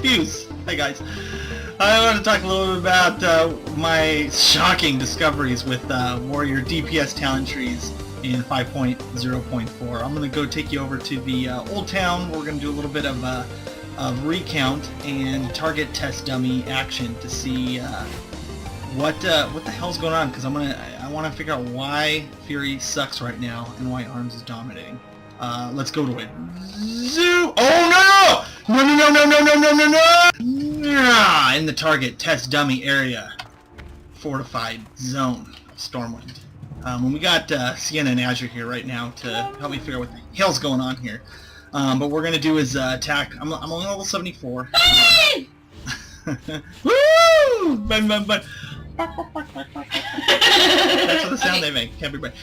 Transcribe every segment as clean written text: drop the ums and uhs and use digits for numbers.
Spews. Hi guys. I want to talk a little bit about my shocking discoveries with Warrior DPS talent trees in 5.0.4. I'm going to go take you over to the Old Town. We're going to do a little bit of recount and target test dummy action to see what the hell's going on, because I want to figure out why Fury sucks right now and why Arms is dominating. Let's go to it. Zoo! Oh no! No! No! No! No! No! No! No! No! No! In the target test dummy area, fortified zone, Stormwind. When we got Ceeyena and Azure here right now to help me figure out what the hell's going on here. But what we're gonna do is attack. I'm only level 74. Woo! But. That's what the sound they make. Can't be right.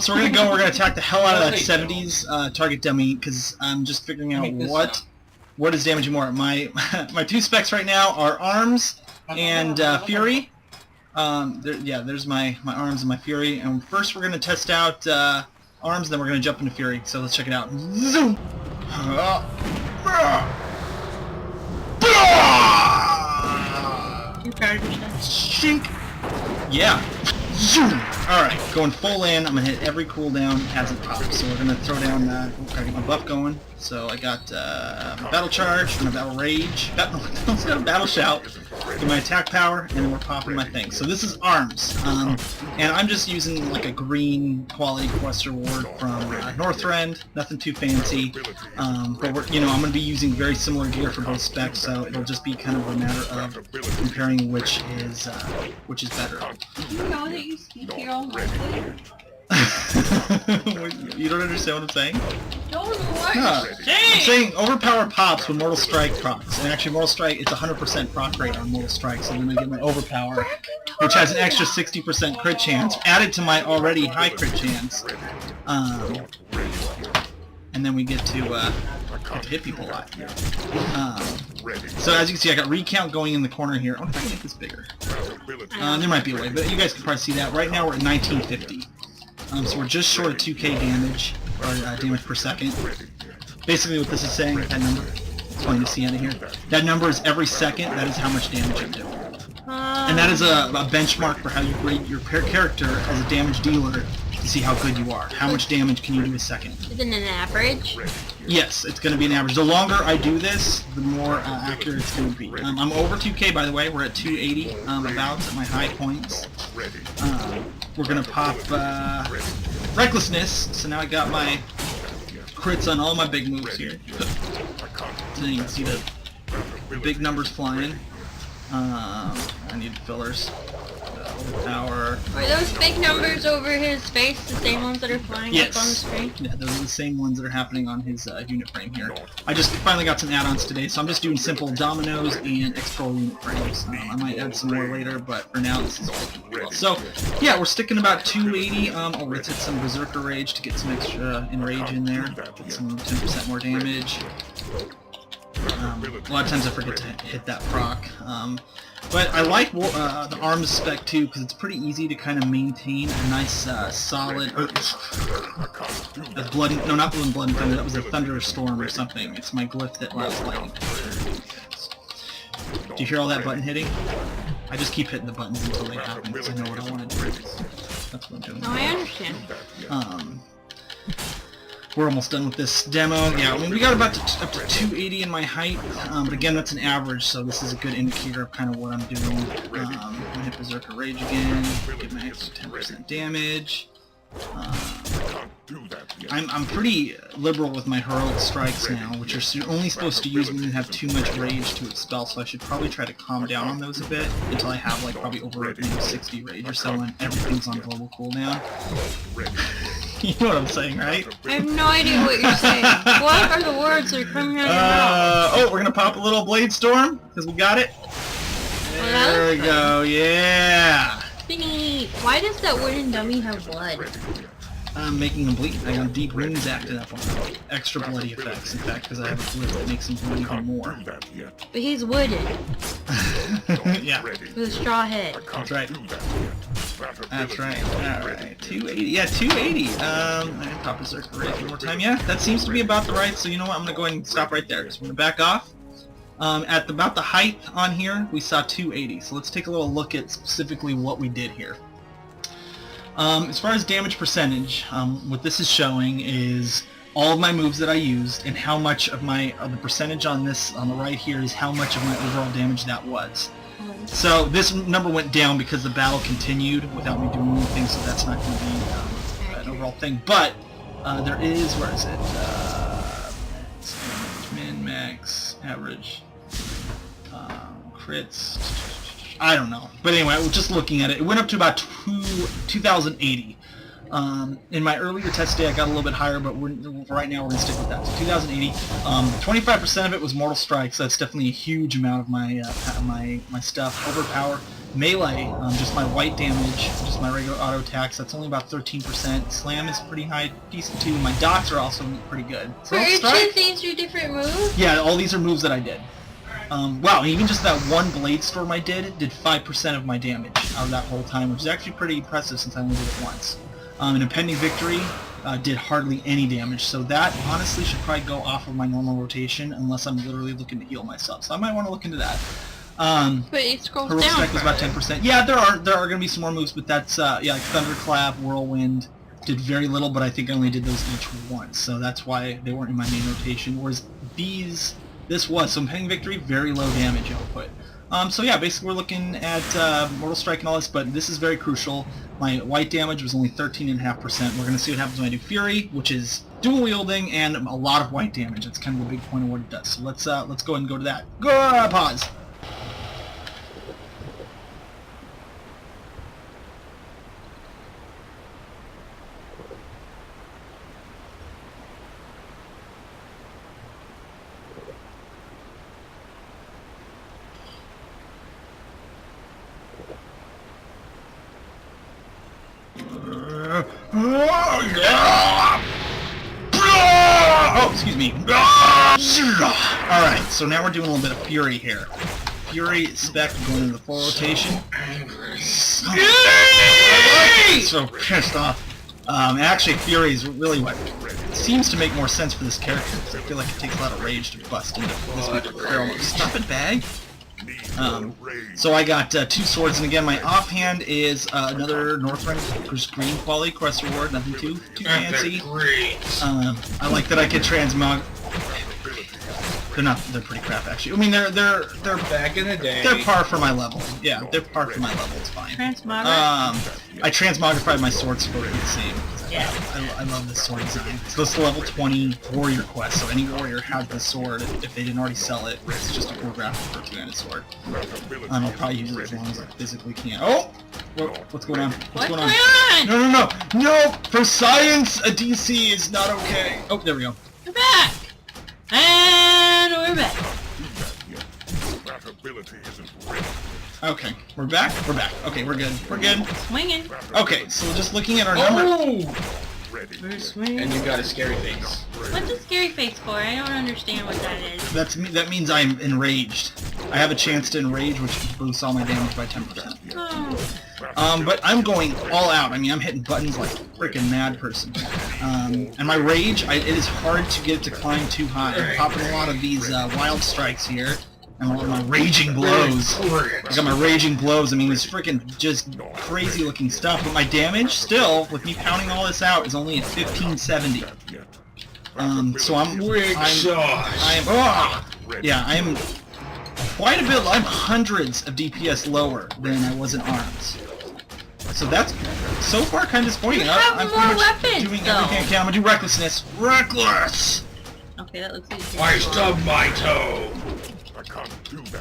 So we're gonna attack the hell out of that 70s target dummy, because I'm just figuring out what is damaging more. My two specs right now are Arms and Fury. There's my Arms and my Fury. And first we're gonna test out Arms, and then we're gonna jump into Fury. So let's check it out. Zoom. Shink! Yeah! Zoom! Alright, going full in. I'm gonna hit every cooldown as it pops. So we're gonna throw down, gotta get my buff going. So I got my Battle Charge, my Battle Rage, Battle Shout, get my attack power, and then we're popping my thing. So this is Arms. And I'm just using like a green quality quest reward from Northrend, nothing too fancy. But I'm gonna be using very similar gear for both specs, so it'll just be kind of a matter of comparing which is better. Do you know that you speak here all night? You don't understand what I'm saying? No, what? No. I'm saying overpower pops when Mortal Strike procs, and actually Mortal Strike, it's 100% proc rate on Mortal Strike, so then we get my overpower, which has an extra 60% crit chance, added to my already high crit chance, and then we get to hit people a lot. So as you can see, I got recount going in the corner here. I wonder if I can make this bigger. There might be a way, but you guys can probably see that. Right now we're at 1950. So we're just short of 2k damage, or damage per second. Basically what this is saying, that number, it's funny to see Ceeyena here, that number is every second, that is how much damage I'm doing. And that is a benchmark for how you grade your character as a damage dealer to see how good you are. How much damage can you do a second? Is it an average? Yes, it's going to be an average. The longer I do this, the more accurate it's going to be. I'm over 2k, by the way. We're at 280 about at my high points. We're going to pop Recklessness, so now I got my crits on all my big moves here. So you can see the big numbers flying. I need fillers. Overpower. Are those big numbers over his face the same ones that are flying up on the screen? Yeah, those are the same ones that are happening on his unit frame here. I just finally got some add-ons today, so I'm just doing simple dominoes and X-Pro unit frames. I might add some more later, but for now this is all working pretty well. So, yeah, we're sticking about 280. Let's hit some Berserker Rage to get some extra enrage in there. Get some 10% more damage. A lot of times I forget to hit that proc. But I like the Arms spec too, because it's pretty easy to kind of maintain a nice solid... Blood and Thunder, that was a Thunderstorm or something. It's my glyph that allows lightning. Do you hear all that button hitting? I just keep hitting the buttons until they happen, because I know what I want to do. That's what I'm doing. Oh, I understand. We're almost done with this demo. Yeah, I mean, we got about up to 280 in my height, but again, that's an average, so this is a good indicator of kind of what I'm doing. I'm gonna hit Berserker Rage again, get my extra 10% damage. I'm pretty liberal with my Heroic Strikes now, which are only supposed to use when you have too much rage to expel, so I should probably try to calm down on those a bit until I have like probably over 60 rage or so and everything's on global cooldown. You know what I'm saying, right? I have no idea what you're saying. What are the words that are coming out of your mouth? Oh, we're gonna pop a little Blade Storm, because we got it. There we go, yeah! Why does that wooden dummy have blood? I'm making him bleed. I got deep runes acted up on him. Extra bloody effects, in fact, because I have a glyph that makes him bleed even more. But he's wooden. Yeah. With a straw head. That's right. That's right. Alright. 280. Yeah, 280. I'm gonna pop Berserker Rage one more time. Yeah, that seems to be about the right, so you know what? I'm gonna go ahead and stop right there. So I'm gonna back off. At about the height on here, we saw 280. So let's take a little look at specifically what we did here. As far as damage percentage, what this is showing is all of my moves that I used and how much of my the percentage on this on the right here is how much of my overall damage that was. So this number went down because the battle continued without me doing anything, so that's not going to be an overall thing. But there is, where is it? Min, max, average, crits. I don't know. But anyway, I was just looking at it. It went up to about 2080. In my earlier test day, I got a little bit higher, but right now we're going to stick with that. So 2080. 25% of it was Mortal Strike, so that's definitely a huge amount of my my stuff. Overpower. Melee, just my white damage, just my regular auto attacks, that's only about 13%. Slam is pretty high, decent too. My dots are also pretty good. So each of these are different moves? Yeah, all these are moves that I did. Wow, even just that one blade storm I did 5% of my damage out of that whole time, which is actually pretty impressive since I only did it once. An Impending Victory did hardly any damage, so that honestly should probably go off of my normal rotation unless I'm literally looking to heal myself. So I might want to look into that. But it scrolls Heroic down. Strike was about 10%. Yeah, there are going to be some more moves, but that's yeah, like Thunderclap, Whirlwind did very little, but I think I only did those each once, so that's why they weren't in my main rotation. Whereas this was so Impending Victory, very low damage output. So yeah, basically we're looking at Mortal Strike and all this, but this is very crucial. My white damage was only 13.5%. We're going to see what happens when I do Fury, which is dual wielding and a lot of white damage. That's kind of the big point of what it does. So let's go ahead and go to that. Go pause. Oh, excuse me. Alright, so now we're doing a little bit of Fury here. Fury spec going into the full rotation. So pissed off. Actually, Fury is really what seems to make more sense for this character, because I feel like it takes a lot of rage to bust into this barrel mode. Stop it, bag! So I got 2 swords, and again, my offhand is another Northrend, just green quality quest reward, nothing too fancy. I like that I could transmog. They're pretty crap actually. I mean, they're back in the day. They're par for my level. Yeah, they're par for my level. It's fine. Transmogrify? I transmogrified my sword to be the same. Yeah. I love this sword design. So this is level 20 warrior quest, so any warrior has this sword. If they didn't already sell it, it's just a cool graphic for a two-handed sword. I'll probably use it as long as I physically can. Oh! What's going on? What's going on? No! For science, a DC is not okay. Oh, there we go. We're back! And we're back. Okay, we're back? We're back. Okay, we're good. We're good. Swinging. Okay, so just looking at our number... We're swinging. And you got a scary face. What's a scary face for? I don't understand what that is. That means I'm enraged. I have a chance to enrage, which boosts all my damage by 10%. Oh. But I'm going all out. I mean, I'm hitting buttons like a freaking mad person. And my rage, it is hard to get it to climb too high. I'm popping a lot of these wild strikes here. And a lot of my raging blows. I got my raging blows. I mean, it's freaking just crazy looking stuff. But my damage, still, with me pounding all this out, is only at 1570. So I am quite a bit. I'm hundreds of DPS lower than I was in arms. So that's so far kind of disappointing. I'm more weapons, doing everything I can. I'm gonna do recklessness. Reckless. Okay, that looks easy. I stubbed my toe.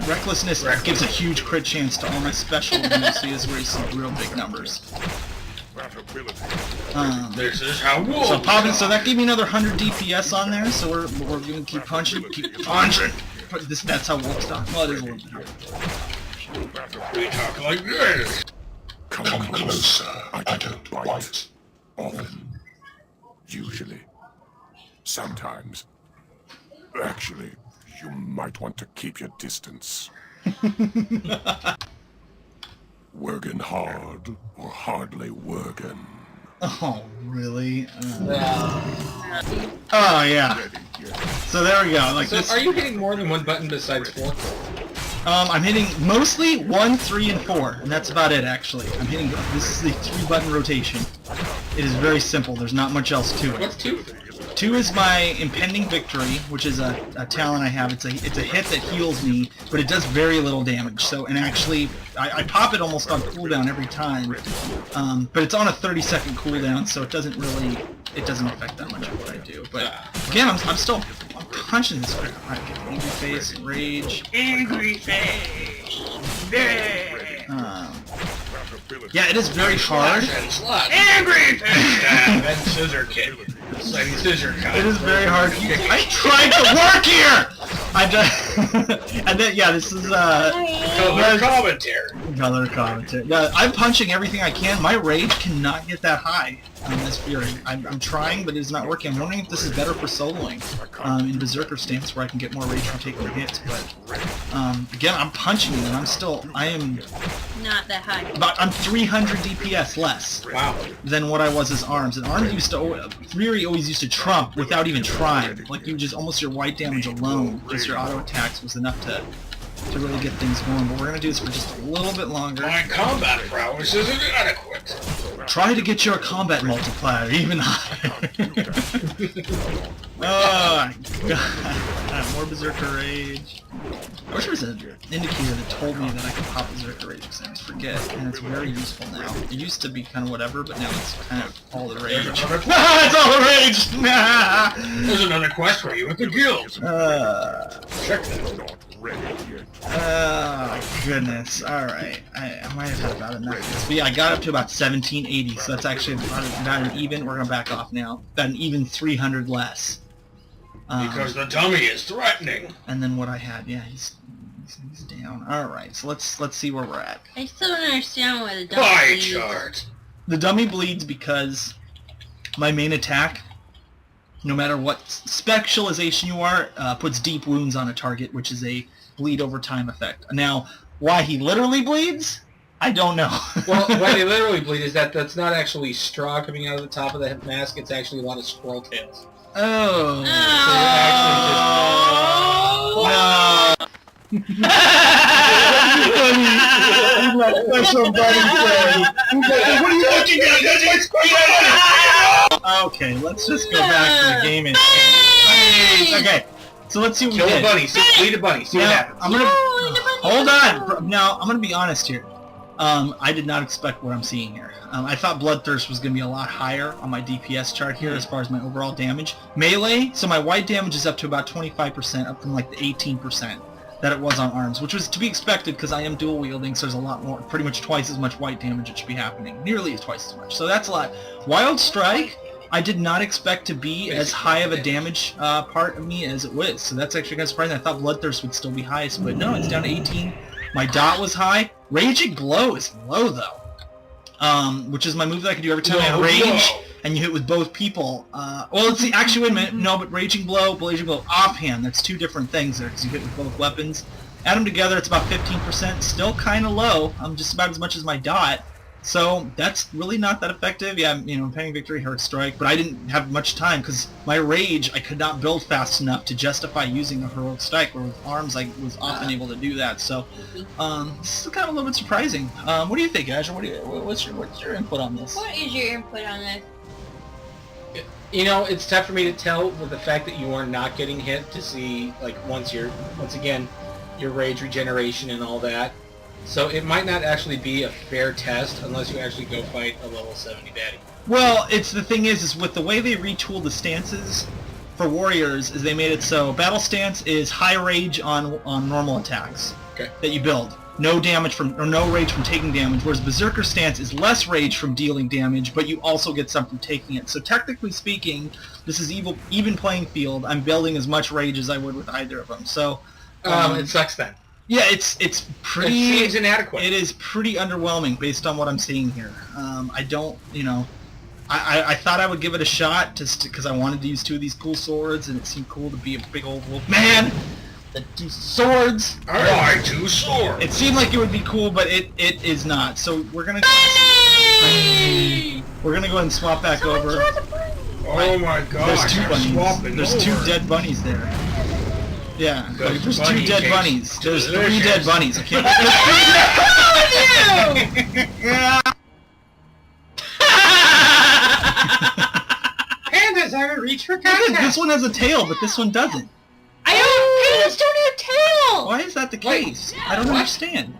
Recklessness gives a huge crit chance to all my special moves, so this is where you see real big numbers. This is how so that gave me another 100 DPS on there, so we're gonna keep punching. That's how wolves talk. Well, it is a little bit hard. We talk like this. Come closer. I don't bite. Often. Usually. Sometimes. Actually, you might want to keep your distance. Working hard or hardly working. Oh, really? Yeah. Oh, yeah. Ready, yes. So there we go. Like So this. are you hitting more than one button besides 4? I'm hitting mostly 1, 3, and 4, and that's about it, actually. I'm hitting. This is the 3-button rotation. It is very simple. There's not much else to it. What's 2? 2 is my impending victory, which is a talent I have. It's a hit that heals me, but it does very little damage. So, and actually, I pop it almost on cooldown every time, but it's on a 30-second cooldown, so it doesn't affect that much of what I do. But again, I'm still punching this crap. Right, angry face, rage. Angry face! Yeah, it is very hard. Angry face! And scissor kick. It's like scissor cut. It is very hard. I tried to work here! I just... and then, yeah, this is, Color commentary. Color commentary. Yeah, I'm punching everything I can. My rage cannot get that high on this fury. I'm trying, but it's not working. I'm wondering if this is better for soloing in Berserker stance, where I can get more rage from taking hits. But again, I'm punching it, and I am Not that high. I'm 300 DPS less than what I was as arms. And arms used to Fury always used to trump without even trying. Like you just almost your white damage alone, just your auto attacks was enough to really get things going. But we're gonna do this for just a little bit longer. My combat prowess is inadequate. Try to get your combat multiplier even higher. Oh God. More Berserker Rage. I wish there was an indicator that told me that I could pop Berserker Rage, because I always forget, and it's very useful now. It used to be kind of whatever, but now it's kind of all the rage. It's all the rage! There's another quest for you at the guild. Check that. Oh, goodness. Alright. I might have had about enough. But yeah, I got up to about 1780, so that's actually about an even. We're gonna back off now. About an even 300 less. Because the dummy is threatening. And then what I had, yeah, he's down. Alright, so let's see where we're at. I still don't understand why the dummy Pie bleeds. chart. The dummy bleeds because my main attack, no matter what specialization you are, puts deep wounds on a target, which is a bleed over time effect. Now, why he literally bleeds, I don't know. Well, why they literally bleed is that's not actually straw coming out of the top of the mask, it's actually a lot of squirrel tails. Oh. So No. What are you looking at? Okay, let's just go back to the game. Okay, so let's see what we Kill did. a bunny. Lead a bunny. See what happens. I'm gonna hold on. Now I'm gonna be honest here. I did not expect what I'm seeing here. I thought Bloodthirst was going to be a lot higher on my DPS chart here as far as my overall damage. Melee, so my white damage is up to about 25%, up from like the 18% that it was on arms, which was to be expected because I am dual wielding, so there's a lot more, pretty much twice as much white damage that should be happening. Nearly twice as much. So that's a lot. Wild Strike, I did not expect to be as high of a damage part of me as it was. So that's actually kind of surprising. I thought Bloodthirst would still be highest, but no, it's down to 18. My dot was high. Raging Blow is low though, which is my move that I can do every time I have rage, and you hit with both people. Well, let's see. Actually, wait a minute. No, but Raging Blow, Blazing Blow, offhand. That's two different things there because you hit with both weapons. Add them together, it's about 15%. Still kind of low. Just about as much as my dot. So that's really not that effective. Yeah, Impending Victory, Hurt Strike, but I didn't have much time because my rage I could not build fast enough to justify using a heroic strike. Where with arms I was often able to do that. So this is kind of a little bit surprising. What do you think, Azure? What's your input on this? What is your input on this? it's tough for me to tell with the fact that you are not getting hit to see, like, once again, your rage regeneration and all that. So it might not actually be a fair test unless you actually go fight a level 70 baddie. Well, the thing is with the way they retooled the stances for warriors, is they made it so battle stance is high rage on normal attacks that you build. No damage from, or no rage from taking damage, whereas Berserker stance is less rage from dealing damage, but you also get some from taking it. So technically speaking, this is even playing field. I'm building as much rage as I would with either of them. So It sucks then. yeah, it's pretty. It seems inadequate. It is pretty underwhelming based on what I'm seeing here. I don't, I thought I would give it a shot just because I wanted to use two of these cool swords, and it seemed cool to be a big old wolf man. the two swords. I like 2 swords. It seemed like it would be cool, but it is not. So we're gonna go ahead and swap back over. Oh my gosh. There's 2 I'm bunnies. swapping There's 2 over. dead bunnies there. Yeah, Those there's 2 bunny dead cakes. bunnies. There's 3 Delicious. dead bunnies. I can't. Pandas haven't reached for Look at contact. this one has a tail, but this one doesn't. Pandas don't have tail! Why is that the Wait, case? I don't what? understand.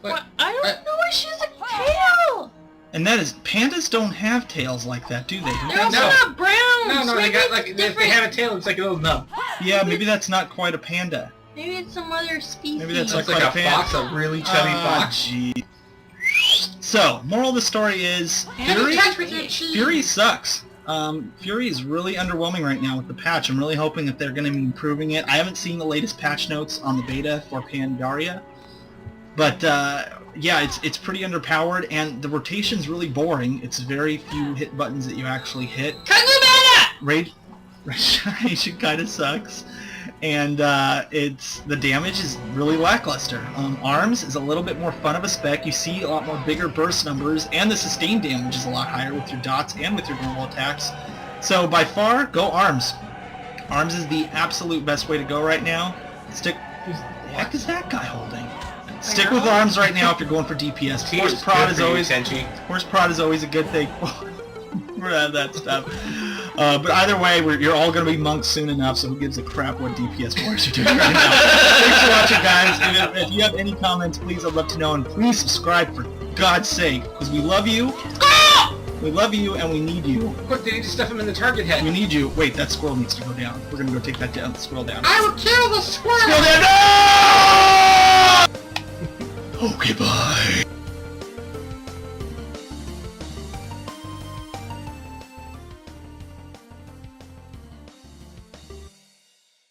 What? I don't know why she has a tail! And that is, pandas don't have tails like that, do they? They're also No. not brown! No, so they maybe got it's like if different. they have a tail, it's like a little nub. Yeah, maybe that's not quite a panda. Maybe it's some other species. Maybe that's It's like like a quite a fox, a really chubby fox. Gee. So, moral of the story is, Fury, Pandas with your cheese. Fury sucks. Fury is really underwhelming right now with the patch. I'm really hoping that they're going to be improving it. I haven't seen the latest patch notes on the beta for Pandaria, but yeah, it's pretty underpowered, and the rotation's really boring. It's very few hit buttons that you actually hit. Rage kind of sucks, and the damage is really lackluster. Arms is a little bit more fun of a spec. You see a lot more bigger burst numbers, and the sustain damage is a lot higher with your dots and with your normal attacks. So by far, go Arms. Arms is the absolute best way to go right now. Stick. Who the heck is that guy holding? Stick with Arms right now if you're going for DPS. Force prod is always a good thing for that stuff. But either way, you're all going to be monks soon enough, so who gives a crap what DPS force you're doing right now. Thanks for watching, guys. If you have any comments, please, I'd love to know, and please subscribe for God's sake, because we love you. We love you, and we need you. Quick, they need to stuff him in the target head. We need you. Wait, that squirrel needs to go down. We're going to go take that down. Squirrel down. I will kill the squirrel! Squirrel down! No! Okay, bye.